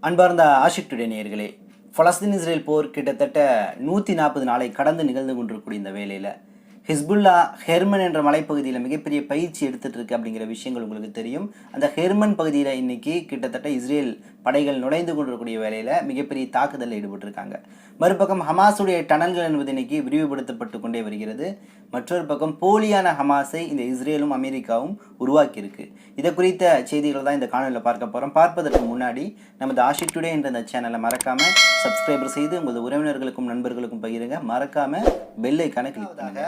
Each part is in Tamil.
அன்பார்ந்த ஆஷிக் டுடே நேயர்களே, பலஸ்தீன் இஸ்ரேல் போர் கிட்டத்தட்ட 140 நாளை கடந்து நிகழ்ந்து கொண்டிருக்கக்கூடிய இந்த வேளையில் ஹிஸ்புல்லா ஹெர்மன் என்ற மலைப்பகுதியில் மிகப்பெரிய பயிற்சி எடுத்துகிட்டு இருக்கு அப்படிங்கிற விஷயங்கள் உங்களுக்கு தெரியும். அந்த ஹெர்மன் பகுதியில் இன்னைக்கு கிட்டத்தட்ட இஸ்ரேல் படைகள் நுழைந்து கொண்டிருக்கக்கூடிய வேலையில் மிகப்பெரிய தாக்குதலில் ஈடுபட்டிருக்காங்க. மறுபக்கம் ஹமாஸுடைய டனல்கள் என்பது இன்னைக்கு விரிவுபடுத்தப்பட்டு கொண்டே வருகிறது. மற்றொரு பக்கம் போலியான ஹமாஸை இந்த இஸ்ரேலும் அமெரிக்காவும் உருவாக்கியிருக்கு. இதை குறித்த செய்திகள் தான் இந்த காணொலியில் பார்க்க போகிறோம். பார்ப்பதற்கு முன்னாடி நமது ஆஷிக் டுடே என்ற இந்த சேனலை மறக்காமல் சப்ஸ்கிரைபர் செய்து உங்களது உறவினர்களுக்கும் நண்பர்களுக்கும் பகிருங்க. மறக்காமல் பெல் ஐக்கானை கிளிக் பண்ணுங்க.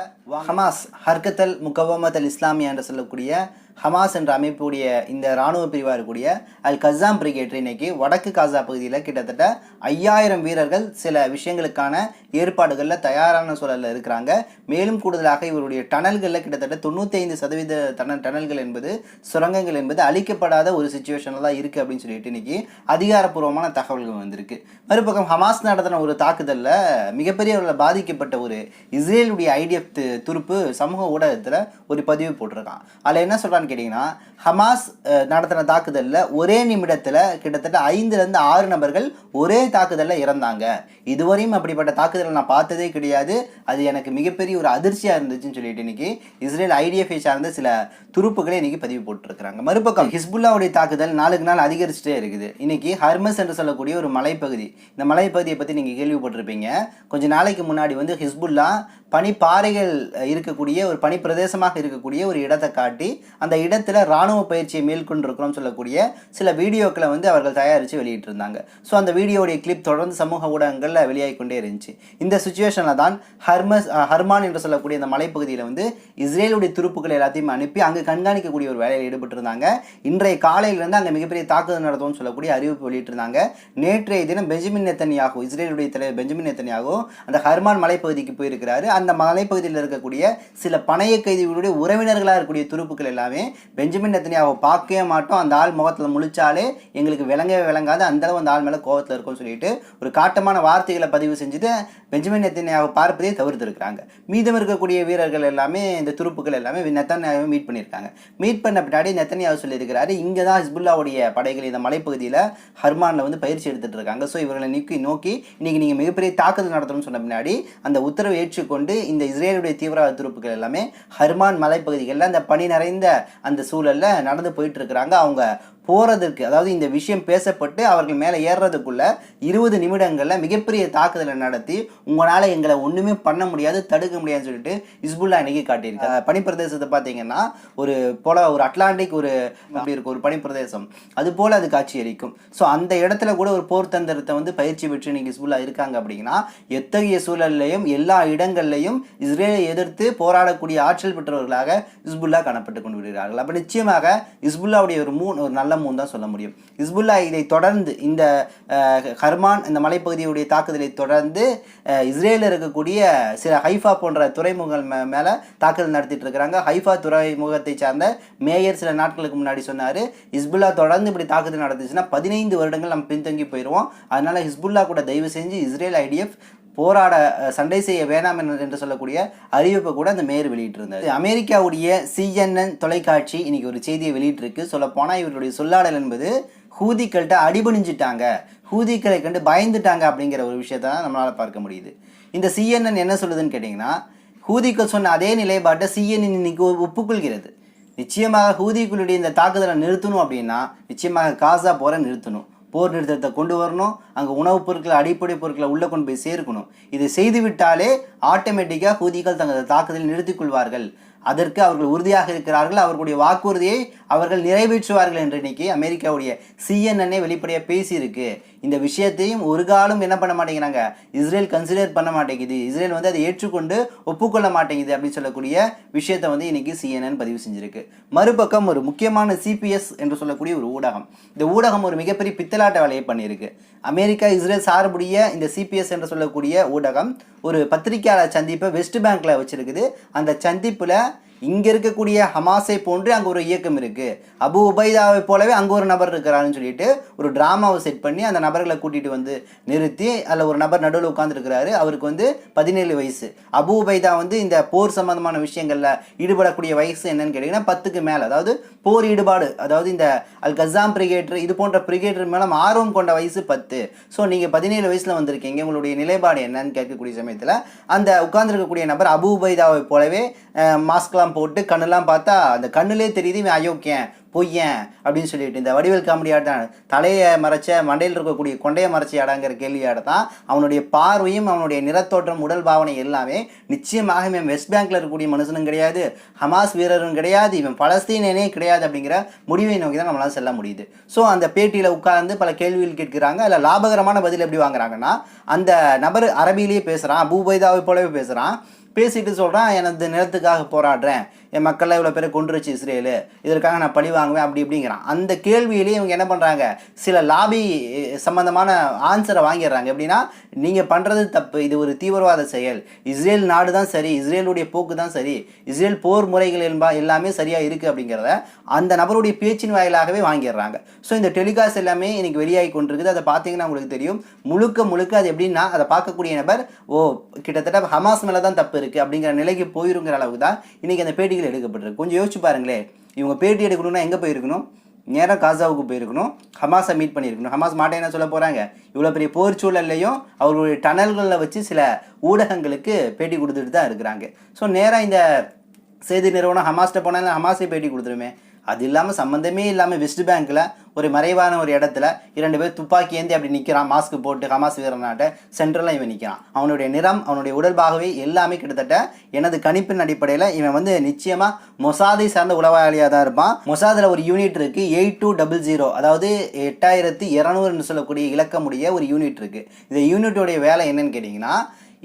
ஹமாஸ் ஹர்கத்தல் முகவமத் அல் இஸ்லாமியா என்று சொல்லக்கூடிய ஹமாஸ் என்ற அமைப்புடைய இந்த இராணுவ பிரிவாக இருக்கக்கூடிய அல் கசாம் பிரிகேட் இன்னைக்கு வடக்கு காசா பகுதியில் கிட்டத்தட்ட 5000 வீரர்கள் சில விஷயங்களுக்கான ஏற்பாடுகளில் தயாரான சூழலில் இருக்கிறாங்க. மேலும் கூடுதலாக இவருடைய டனல்களில் கிட்டத்தட்ட 95% டனல்கள் என்பது சுரங்கங்கள் என்பது அழிக்கப்படாத ஒரு சுச்சுவேஷனில் தான் இருக்குது அப்படின்னு சொல்லிட்டு இன்னைக்கு அதிகாரப்பூர்வமான தகவல்கள் வந்திருக்கு. மறுபக்கம் ஹமாஸ் நடத்தின ஒரு தாக்குதலில் மிகப்பெரிய அளவில் பாதிக்கப்பட்ட ஒரு இஸ்ரேலுடைய ஐடிஎஃப் துருப்பு சமூக ஊடகத்தில் ஒரு பதிவு போட்டிருக்கான். அதில் என்ன சொல்கிறான்னு கேட்டிங்கன்னா, ஹமாஸ் நடத்தின தாக்குதலில் ஒரே நிமிடத்தில் கிட்டத்தட்ட 5லேருந்து 6 நபர்கள் ஒரே தாக்குதலில் இறந்தாங்க. இதுவரையும் அப்படிப்பட்ட தாக்குதலை நான் பார்த்ததே கிடையாது. அது எனக்கு மிகப்பெரிய ஒரு அதிர்ச்சியாக இருந்துச்சுன்னு சொல்லிட்டு இன்னைக்கு இஸ்ரேல் ஐடிஎஃப்ஐ சார்ந்த சில துருப்புகளை இன்னைக்கு பதிவு போட்டுருக்காங்க. மறுபக்கம் ஹிஸ்புல்லாவுடைய தாக்குதல் நாளுக்கு நாள் அதிகரிச்சுட்டே இருக்குது. இன்னைக்கு ஹர்மஸ் என்று சொல்லக்கூடிய ஒரு மலைப்பகுதி, இந்த மலைப்பகுதியை பற்றி நீங்கள் கேள்விப்பட்டிருப்பீங்க. கொஞ்ச நாளைக்கு முன்னாடி வந்து ஹிஸ்புல்லா பனிப்பாறைகள் இருக்கக்கூடிய ஒரு பனி பிரதேசமாக இருக்கக்கூடிய ஒரு இடத்தை காட்டி அந்த இடத்துல இராணுவ பயிற்சியை மேற்கொண்டிருக்கிறோம் சொல்லக்கூடிய சில வீடியோக்களை வந்து அவர்கள் தயாரித்து வெளியிட்டு இருந்தாங்க. ஸோ அந்த வீடியோடைய கிளிப் தொடர்ந்து சமூக ஊடகங்களில் வெளியாகி கொண்டே இருந்துச்சு. இந்த சுச்சுவேஷனில் தான் ஹர்மான் என்று சொல்லக்கூடிய இந்த மலைப்பகுதியில் வந்து இஸ்ரேலுடைய துருப்புகள் எல்லாத்தையும் அனுப்பி அங்கே கண்காணிக்கக்கூடிய ஒரு வேலையில் ஈடுபட்டிருந்தாங்க. இன்றைய காலையிலிருந்து அங்கே மிகப்பெரிய தாக்குதல் நடத்தும்னு சொல்லக்கூடிய அறிவிப்பு வெளியிட்டிருந்தாங்க. நேற்றைய தினம் பெஞ்சமின் நெத்தன்யாகு, இஸ்ரேலுடைய தலைவர் பெஞ்சமின் நெத்தன்யாகு அந்த ஹர்மான் மலைப்பகுதிக்கு போயிருக்கிறாரு. அந்த மலைப்பகுதியில் இருக்கக்கூடிய சில பணைய கைதிகளுடைய உறவினர்களாக இருக்கக்கூடிய துருப்புக்கள் எல்லாமே பெஞ்சமின் நெத்தன்யாவை பார்க்கவே மாட்டோம், அந்த ஆள் முகத்தில் முழிச்சாலே எங்களுக்கு விளங்கவே விளங்காது, அந்த அளவு அந்த ஆள் மேலே கோபத்தில் இருக்கும்னு சொல்லிட்டு ஒரு காட்டமான வார்த்தைகளை பதிவு செஞ்சுட்டு பெஞ்சமின் நெத்தன்யாவை பார்ப்பதை தவிர்த்திருக்கிறாங்க. மீதம் இருக்கக்கூடிய வீரர்கள் எல்லாமே இந்த துருப்புக்கள் எல்லாமே நெத்தன்யாவை மீட் பண்ணியிருக்காங்க. மீட் பண்ண பின்னாடி நெத்தன்யாவு சொல்லியிருக்கிறாரு, இங்கே தான் ஹிஸ்புல்லாவுடைய படைகள் இந்த மலைப்பகுதியில் ஹர்மானில் வந்து பயிற்சி எடுத்துகிட்டு இருக்காங்க. ஸோ இவர்களை நோக்கி இன்னைக்கு நீங்கள் மிகப்பெரிய தாக்குதல் நடத்தணும்னு சொன்ன பின்னாடி அந்த உத்தரவை ஏற்றுக்கொண்டு இந்த இஸ்ரேலுடைய தீவிரவாத துருப்புகள் எல்லாமே ஹர்மான் மலைப்பகுதிகளில் அந்த பனி நிறைந்த அந்த சூழலில் நடந்து போயிட்டு இருக்கிறாங்க. அவங்க போகிறதுக்கு, அதாவது இந்த விஷயம் பேசப்பட்டு அவர்கள் மேலே ஏறுறதுக்குள்ள 20 நிமிடங்களில் மிகப்பெரிய தாக்குதலை நடத்தி உங்களால் எங்களை ஒன்றுமே பண்ண முடியாது, தடுக்க முடியாதுன்னு சொல்லிட்டு ஹிஸ்புல்லா இன்னைக்கு காட்டியிருக்கு. பனிப்பிரதேசத்தை பார்த்தீங்கன்னா ஒரு அட்லாண்டிக் ஒரு அப்படி இருக்கும் ஒரு பனிப்பிரதேசம், அது போல் அது காட்சி அளிக்கும். ஸோ அந்த இடத்துல கூட ஒரு போர் தந்திரத்தை வந்து பயிற்சி பெற்று இன்னைக்கு ஹிஸ்புல்லா இருக்காங்க. அப்படின்னா எத்தகைய சூழல்லையும் எல்லா இடங்கள்லையும் இஸ்ரேலை எதிர்த்து போராடக்கூடிய ஆற்றல் பெற்றவர்களாக ஹிஸ்புல்லா காணப்பட்டு கொண்டு வருகிறார்கள். அப்போ நிச்சயமாக ஹிஸ்புல்லாவுடைய ஒரு நல்ல தான் சொல்ல முடியும். ஹிஸ்புல்லா இதை தொடர்ந்து இந்த ஹர்மான் இந்த மலைப்பகுதியுடைய தாக்குதலை தொடர்ந்து இஸ்ரேலில் இருக்கக்கூடிய சில ஹைஃபா போன்ற துறைமுகங்கள் மேலே தாக்குதல் நடத்திட்டு இருக்கிறாங்க. ஹைஃபா துறைமுகத்தை சார்ந்த மேயர் சில நாட்களுக்கு முன்னாடி சொன்னார், ஹிஸ்புல்லா தொடர்ந்து இப்படி தாக்குதல் நடந்துச்சுன்னா 15 வருடங்கள் நம்ம பின்தங்கி போயிடுவோம். அதனால ஹிஸ்புல்லா கூட தயவு செஞ்சு இஸ்ரேல் ஐடிஎஃப் போராட சண்டை செய்ய வேணாம் என்று சொல்லக்கூடிய அறிவிப்பை கூட அந்த மேயர் வெளியிட்டிருந்தார். அமெரிக்காவுடைய CNN தொலைக்காட்சி இன்னைக்கு ஒரு செய்தியை வெளியிட்டிருக்கு. சொல்ல போனால் இவருடைய சொல்லாடல் என்பது ஹூதிக்கள்கிட்ட அடிபணிஞ்சிட்டாங்க, ஹூதிக்களை கண்டு பயந்துட்டாங்க அப்படிங்கிற ஒரு விஷயத்தை தான் நம்மளால் பார்க்க முடியுது. இந்த CNN என்ன சொல்லுதுன்னு கேட்டிங்கன்னா, ஹூதிக்கள் சொன்ன அதே நிலைப்பாட்டை CNN இன்னைக்கு ஒப்புக்கொள்கிறது. நிச்சயமாக ஹூதிக்களுடைய இந்த தாக்குதலை நிறுத்தணும் அப்படின்னா நிச்சயமாக காசா போரை நிறுத்தணும், போர் நிறுத்தத்தை கொண்டு வரணும், அங்கே உணவுப் பொருட்களை அடிப்படை பொருட்களை உள்ளே கொண்டு போய் சேர்க்கணும். இதை செய்துவிட்டாலே ஆட்டோமேட்டிக்காக ஹூதிகள் தங்களது தாக்குதலை நிறுத்திக் கொள்வார்கள். அதற்கு அவர்கள் உறுதியாக இருக்கிறார்கள், அவர்களுடைய வாக்குறுதியை அவர்கள் நிறைவேற்றுவார்கள் என்று இன்னைக்கு அமெரிக்காவுடைய CNN வெளிப்படையாக பேசியிருக்கு. இந்த விஷயத்தையும் ஒரு காலம் என்ன பண்ண மாட்டேங்கிறாங்க, இஸ்ரேல் கன்சிடர் பண்ண மாட்டேங்குது, இஸ்ரேல் வந்து அதை ஏற்றுக்கொண்டு ஒப்புக்கொள்ள மாட்டேங்குது அப்படின்னு சொல்லக்கூடிய விஷயத்தை வந்து இன்னைக்கு CNN பதிவு செஞ்சிருக்கு. மறுபக்கம் ஒரு முக்கியமான CPS என்று சொல்லக்கூடிய ஒரு ஊடகம், இந்த ஊடகம் ஒரு மிகப்பெரிய பித்தலாட்ட வேலையை பண்ணியிருக்கு. அமெரிக்கா இஸ்ரேல் சார்புடைய இந்த CPS என்று சொல்லக்கூடிய ஊடகம் ஒரு பத்திரிகையாளர் சந்திப்பை வெஸ்ட் பேங்க்ல வச்சிருக்குது. அந்த சந்திப்புல இங்கே இருக்கக்கூடிய ஹமாஸை போன்று அங்கே ஒரு இயக்கம் இருக்குது, அபு உபைதாவை போலவே அங்கே ஒரு நபர் இருக்கிறாருன்னு சொல்லிட்டு ஒரு ட்ராமாவை செட் பண்ணி அந்த நபர்களை கூட்டிகிட்டு வந்து நிறுத்தி அதில் ஒரு நபர் நடுவில் உட்காந்துருக்கிறாரு. அவருக்கு வந்து 17 வயசு. அபு உபைதா வந்து இந்த போர் சம்பந்தமான விஷயங்களில் ஈடுபடக்கூடிய வயசு என்னன்னு கேட்டிங்கன்னா 10க்கு மேலே, அதாவது போர் ஈடுபாடு, அதாவது இந்த அல் கஸாம் பிரிகேட்டர் இது போன்ற பிரிகேட்டர் மேலே ஆர்வம் கொண்ட வயசு 10. ஸோ நீங்கள் 17 வயசில் வந்திருக்கீங்க, உங்களுடைய நிலைப்பாடு என்னன்னு கேட்கக்கூடிய சமயத்தில் அந்த உட்கார்ந்துருக்கக்கூடிய நபர் அபு உபைதாவை போலவே மாஸ்க்லாம் போட்டு கண்ணெல்லாம் பார்த்தா அந்த கண்ணுலே தெரியுது இவன் அயோக்கியன் பொய்யன் அப்படின்னு சொல்லிட்டு இந்த வடிவேல் காமெடி ஆட்டம் தலையை மறைச்ச மண்டையில் இருக்கக்கூடிய கொண்டையை மறைச்சி ஆடாங்கிற கேள்வியாட தான் அவனுடைய பார்வையும் அவனுடைய நிறத்தோற்றம் உடல் பாவனை எல்லாமே நிச்சயமாக இவன் வெஸ்ட் பேங்க்ல இருக்கக்கூடிய மனுஷனும் கிடையாது, ஹமாஸ் வீரரும் கிடையாது, இவன் பலஸ்தீனனே கிடையாது அப்படிங்கிற முடிவை நோக்கி தான் நம்மளால செல்ல முடியுது. ஸோ அந்த பேட்டியில் உட்கார்ந்து பல கேள்விகள் கேட்கிறாங்க. அதில் லாபகரமான பதில் எப்படி வாங்குறாங்கன்னா, அந்த நபர் அரபியிலேயே பேசுகிறான், அபு உபைதாவை போலவே பேசுகிறான். பேசிட்டு சொல்கிறான், எனது நிலத்துக்காக போராடுறேன், என் மக்கள் இவ்வளோ பேரை கொன்றுச்சு இஸ்ரேலு, இதற்காக நான் பழி வாங்குவேன் அப்படி இப்படிங்கிறான். அந்த கேள்வியிலேயே இவங்க என்ன பண்ணுறாங்க, சில லாபி சம்பந்தமான ஆன்சரை வாங்கிடுறாங்க. எப்படின்னா, நீங்கள் பண்ணுறது தப்பு, இது ஒரு தீவிரவாத செயல், இஸ்ரேல் நாடு தான் சரி, இஸ்ரேலுடைய போக்கு தான் சரி, இஸ்ரேல் போர் முறைகள் எல்லாமே சரியாக இருக்குது அப்படிங்கிறத அந்த நபருடைய பேச்சின் வாயிலாகவே வாங்கிடுறாங்க. ஸோ இந்த டெலிகாஸ்ட் எல்லாமே இன்னைக்கு வெளியாகி கொண்டிருக்குது. அதை பார்த்தீங்கன்னா உங்களுக்கு தெரியும், முழுக்க அது எப்படின்னா, அதை பார்க்கக்கூடிய நபர் கிட்டத்தட்ட ஹமாஸ் மேலே தான் தப்பு இருக்குது அப்படிங்கிற நிலைக்கு போயிருங்கிற அளவுக்கு தான் இன்றைக்கி அந்த பேட்டிகள் எடுக்கப்பட்டிருக்கு. கொஞ்சம் யோசிச்சு பாருங்களேன், இவங்க பேட்டி எடுக்கணும்னா எங்கே போயிருக்கணும், நேராக காசாவுக்கு போயிருக்கணும், ஹமாஸை மீட் பண்ணியிருக்கணும். ஹமாஸ் மாட்டே என்ன சொல்ல போகிறாங்க, இவ்வளோ பெரிய போர் சூழல்லையும் அவர்களுடைய டனல்களில் வச்சு சில ஊடகங்களுக்கு பேட்டி கொடுத்துட்டு தான் இருக்கிறாங்க. ஸோ நேராக இந்த செய்தி நிறுவனம் ஹமாஸ்ட்ட போனாலும் ஹமாஸை பேட்டி கொடுத்துருமே. அது இல்லாமல் சம்மந்தமே இல்லாமல் வெஸ்ட் பேங்க்கில் ஒரு மறைவான ஒரு இடத்துல 2 பேர் துப்பாக்கி ஏந்தி அப்படி நிற்கிறான், மாஸ்க் போட்டு ஹமாஸ் வீரனாட்ட சென்ட்ரலாக இவன் நிற்கிறான். அவனுடைய நிறம், அவனுடைய உடல் பாகவே எல்லாமே கிட்டத்தட்ட எனது கணிப்பின் அடிப்படையில் இவன் நிச்சயமாக மொசாதை சார்ந்த உளவாளியாக தான் இருப்பான். மொசாதில் ஒரு யூனிட் இருக்குது 8200, அதாவது 8200 சொல்லக்கூடிய இலக்கமுடைய ஒரு யூனிட் இருக்குது. இந்த யூனிட்டோடைய வேலை என்னன்னு கேட்டிங்கன்னா,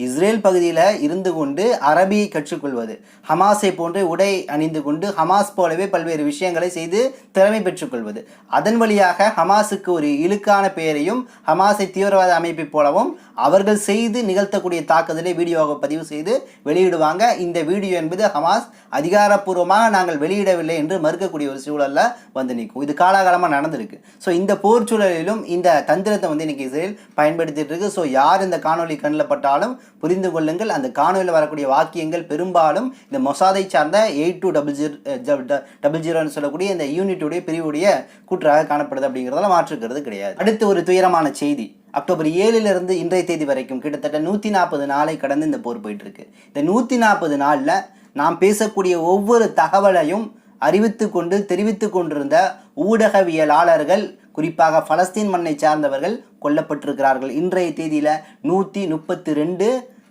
இஸ்ரேல் பகுதியில் இருந்து கொண்டு அரபியை கற்றுக்கொள்வது, ஹமாஸை போன்று உடை அணிந்து கொண்டு ஹமாஸ் போலவே பல்வேறு விஷயங்களை செய்து திறமை பெற்றுக்கொள்வது, அதன் வழியாக ஹமாஸுக்கு ஒரு இழுக்கான பெயரையும் ஹமாஸை தீவிரவாத அமைப்பை போலவும் அவர்கள் செய்து நிகழ்த்தக்கூடிய தாக்குதலை வீடியோவாக பதிவு செய்து வெளியிடுவாங்க. இந்த வீடியோ என்பது ஹமாஸ் அதிகாரப்பூர்வமாக நாங்கள் வெளியிடவில்லை என்று மறுக்கக்கூடிய ஒரு சூழலில் நிற்கும். இது காலகாலமாக நடந்திருக்கு. ஸோ இந்த போர் சூழலிலும் இந்த தந்திரத்தை இன்னைக்கு இஸ்ரேல் பயன்படுத்திட்டு இருக்கு. ஸோ யார் இந்த காணொலி கண்ணில் பட்டாலும் புரிந்து கொள்ளுங்கள், அந்த காணொலியில் வரக்கூடிய வாக்கியங்கள் பெரும்பாலும் இந்த மொசாதை சார்ந்த 8200 சொல்லக்கூடிய இந்த யூனிட்டுடைய பிரிவுடைய கூற்றாக காணப்படுது அப்படிங்கிறதால மாற்றுக்கிறது கிடையாது. அடுத்து ஒரு துயரமான செய்தி. அக்டோபர் 7 இன்றைய தேதி வரைக்கும் கிட்டத்தட்ட 140 நாளை கடந்து இந்த போர் போயிட்டு இருக்கு. இந்த 140 நாளில் நாம் பேசக்கூடிய ஒவ்வொரு தகவலையும் அறிவித்து கொண்டு தெரிவித்து கொண்டிருந்த ஊடகவியலாளர்கள், குறிப்பாக பலஸ்தீன் மண்ணை சார்ந்தவர்கள் கொல்லப்பட்டிருக்கிறார்கள். இன்றைய தேதியில் 132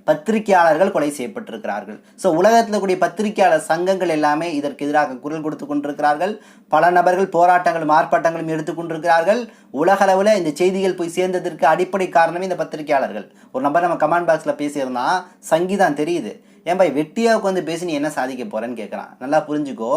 பத்திரிகையாளர்கள் கொலை செய்யப்பட்டிருக்கிறார்கள். ஸோ உலகத்தில் கூடிய பத்திரிகையாளர் சங்கங்கள் எல்லாமே இதற்கு எதிராக குரல் கொடுத்து கொண்டிருக்கிறார்கள். பல நபர்கள் போராட்டங்களும் ஆர்ப்பாட்டங்களும் எடுத்துக்கொண்டிருக்கிறார்கள். உலகளவில் இந்த செய்திகள் போய் சேர்ந்ததற்கு அடிப்படை காரணமே இந்த பத்திரிகையாளர்கள். ஒரு நபர் நம்ம கமெண்ட் பாக்ஸில் பேசியிருந்தா, சங்கீதான் தெரியுது, ஏன் பாய் வெட்டியாவுக்கு பேசி நீ என்ன சாதிக்க போகிறேன்னு கேட்குறான். நல்லா புரிஞ்சுக்கோ,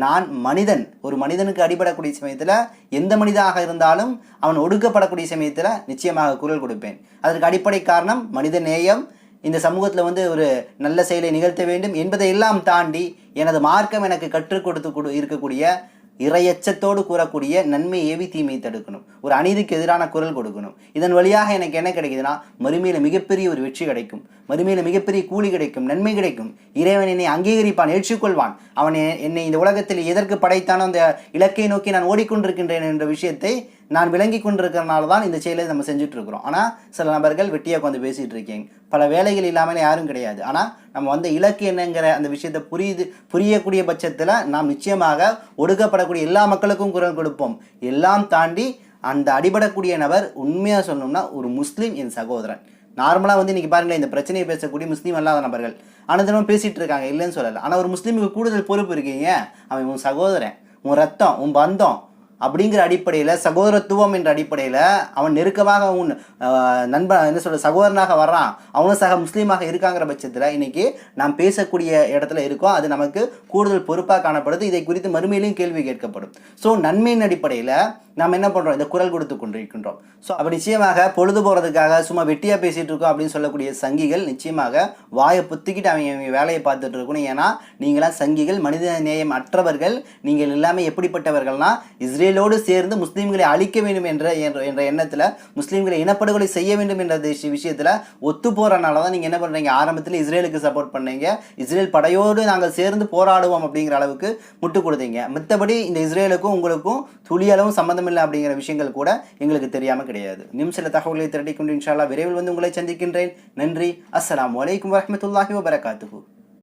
நான் மனிதன், ஒரு மனிதனுக்கு அடிபடக்கூடிய சமயத்தில் எந்த மனிதனாக இருந்தாலும் அவன் ஒடுக்கப்படக்கூடிய சமயத்தில் நிச்சயமாக குரல் கொடுப்பேன். அதற்கு அடிப்படை காரணம் மனித நேயம், இந்த சமூகத்தில் ஒரு நல்ல செயலை நிகழ்த்த வேண்டும் என்பதை எல்லாம் தாண்டி எனது மார்க்கம் எனக்கு கற்றுக் கொடுத்து இருக்கக்கூடிய இறையச்சத்தோடு கூறக்கூடிய நன்மை ஏவி தீமையை தடுக்கணும், ஒரு அநீதிக்கு எதிரான குரல் கொடுக்கணும். இதன் வழியாக எனக்கு என்ன கிடைக்குதுன்னா, மறுமையில் மிகப்பெரிய ஒரு வெற்றி கிடைக்கும், மறுமையில் மிகப்பெரிய கூலி கிடைக்கும், நன்மை கிடைக்கும், இறைவன் என்னை அங்கீகரிப்பான், ஏற்றுக்கொள்வான், அவன் என்னை இந்த உலகத்தில் எதற்கு படைத்தானோ அந்த இலக்கை நோக்கி நான் ஓடிக்கொண்டிருக்கின்றேன் என்ற விஷயத்தை நான் விளங்கி கொண்டிருக்கிறனால தான் இந்த செயலை நம்ம செஞ்சுட்டு இருக்கிறோம். ஆனால் சில நபர்கள் வெட்டியாக உட்காந்து பேசிகிட்டு இருக்கீங்க, பல வேலைகள் இல்லாமல் யாரும் கிடையாது. ஆனால் நம்ம இலக்கு என்னங்கிற அந்த விஷயத்தை புரியக்கூடிய பட்சத்தில் நாம் நிச்சயமாக ஒடுக்கப்படக்கூடிய எல்லா மக்களுக்கும் குரல் கொடுப்போம். எல்லாம் தாண்டி அந்த அடிபடக்கூடிய நபர் உண்மையாக சொல்லணும்னா ஒரு முஸ்லீம், என் சகோதரன். நார்மலாக இன்றைக்கி பாருங்களேன், இந்த பிரச்சனையை பேசக்கூடிய முஸ்லீம் அல்லாத நபர்கள் அனுதினமும் பேசிகிட்டு இருக்காங்க, இல்லைன்னு சொல்லலை. ஆனால் ஒரு முஸ்லீமுக்கு கூடுதல் பொறுப்பு இருக்கீங்க, அவன் உன் சகோதரன், உன் ரத்தம், உன் பந்தம் அப்படிங்கிற அடிப்படையில், சகோதரத்துவம் என்ற அடிப்படையில் அவன் நெருக்கமாக உன் நண்பன் சகோதரனாக வர்றான், அவனும் சக முஸ்லீமாக இருக்காங்கிற பட்சத்தில் இன்றைக்கி நாம் பேசக்கூடிய இடத்துல இருக்கோம். அது நமக்கு கூடுதல் பொறுப்பாக காணப்படுது. இதை குறித்து மறுமையிலையும் கேள்வி கேட்கப்படும். ஸோ நன்மையின் அடிப்படையில் நாம் என்ன பண்ணுறோம், இந்த குரல் கொடுத்து கொண்டிருக்கின்றோம். ஸோ அப்படி நிச்சயமாக பொழுது போகிறதுக்காக சும்மா வெட்டியாக பேசிகிட்டு இருக்கோம் அப்படின்னு சொல்லக்கூடிய சங்கிகள் நிச்சயமாக வாயை புத்திக்கிட்டு அவங்க வேலையை பார்த்துட்டு இருக்கணும். ஏன்னா நீங்களாம் சங்கிகள், மனித நேயம் அற்றவர்கள். நீங்கள் எல்லாமே எப்படிப்பட்டவர்கள்னா இஸ்ரேலோடு சேர்ந்து முஸ்லீம்களை அழிக்க வேண்டும் என்ற எண்ணத்தில், முஸ்லீம்களை இனப்படுகொலை செய்ய வேண்டும் என்ற விஷயத்தில் ஒத்து போகிறனால தான் நீங்கள் என்ன பண்ணுறீங்க, ஆரம்பத்தில் இஸ்ரேலுக்கு சப்போர்ட் பண்ணீங்க, இஸ்ரேல் படையோடு நாங்கள் சேர்ந்து போராடுவோம் அப்படிங்கிற அளவுக்கு முட்டு கொடுத்தீங்க. மற்றபடி இந்த இஸ்ரேலுக்கும் உங்களுக்கும் துளியளவும் சம்மந்தம் இல்லை அப்படிங்கிற விஷயங்கள் கூட எங்களுக்கு தெரியாமல் கிடையாது. இன்னும் சில தகவல்களை திரட்டிக்கொண்டு இன்ஷா அல்லாஹ் விரைவில் வந்து உங்களை சந்திக்கின்றேன். நன்றி. அஸ்ஸலாமு அலைக்கும் வரஹ்மத்துல்லாஹி வபரகாத்துஹு.